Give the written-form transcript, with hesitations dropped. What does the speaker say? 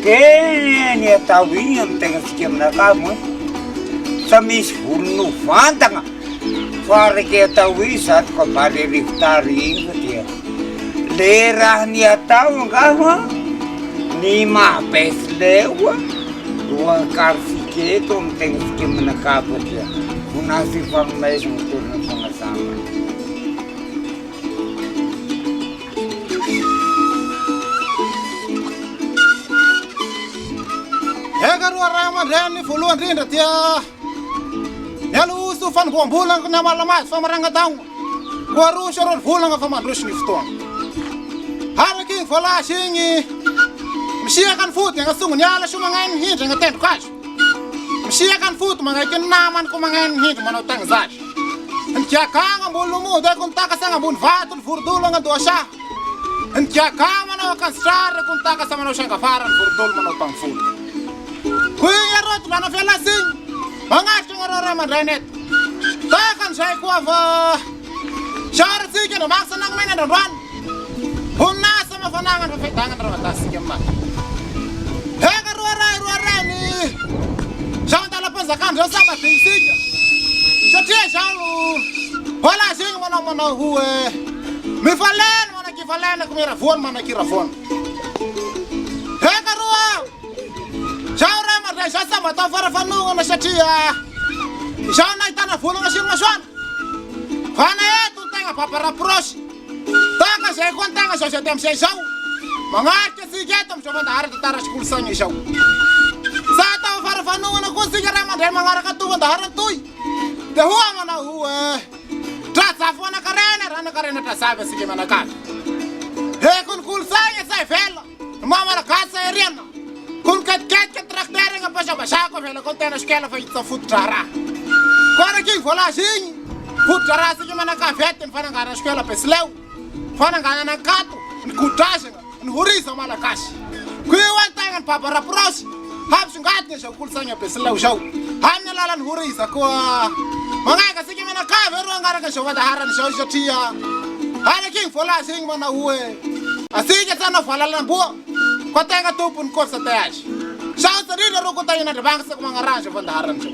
Quem é tauinho não tem esquema na cama, sa mis no fantanga. Fora que é tauinho, sabe que pode riftar ringo dia. Lerah ni atau ngah ni mah pes lewa. Dua karsike tu não tem esquema na cama dia. Unasi fang mesmo turno pangasama. Egaru arama reni fuluan rinda tia. Yalu usu fan bulan kena malamat famaranga tang. Kuaru shorot bulan ka famadrus ni ftuang. Haraking fala singi. Msiakan food yang asung nyala sumangain hit yang tent kash. Msiakan food mangakin naman ko mangain hit manotang zash. Kya kang bulumu da kun takasang bun fatul furdulong ang dosa. Kya kang mano kan star kun takasang mano siyang kafaran furdul manotang food. Kuya rot lana fela sing. Mangat yung arara madrenet. Takan saya kuava. Syar sige no maksa nang mena don. Hunna sama fanangan perfetangan ratas sige ma. Hega ruara ni. Syang talapan zakan dosa bating sige. Chatia syang. Wala sing mana huwe. Mi falen mana ki falen aku mira fon mana ki rafon. Hega ruara. Syang Sasa mata fara fanu na shatia. Siya na itana fulo na siyang maswan. Fana tu tenga papara pros. Taka siya kung tenga siya tem siya siya. Mga kasi getom siya banda harap tara school sa niya siya. Sa tao fara fanu na kung sigara man dahil mga rakatuan daharan tuy. Dehuwa man na huwe. Tratsafo na karena tasabi sige manakat. He kung kulsa niya sa fela. Mama na kasa iriyan. Kun kat traktere nga pa siya ko fela kon tena skela fa ito food tara. Kora king fola sing. Food tara sige man ka fetten fa nga skela peslew. Fa nga na kato. Kutasha nga hurisa mala kas. Kuya wan tangan papara pros. Hab sungat niya siya kulsanya peslew siya. Han lalan hurisa ko. Mga ka sige man ka veru nga ka siya wadaharan siya tia. Hana king fola sing man na uwe. Asige sana falalan buo. Kau tengah tu pun kau setelah. Saya sendiri dah rukun tanya nak bangsa kau mengarang sebentar haram tu.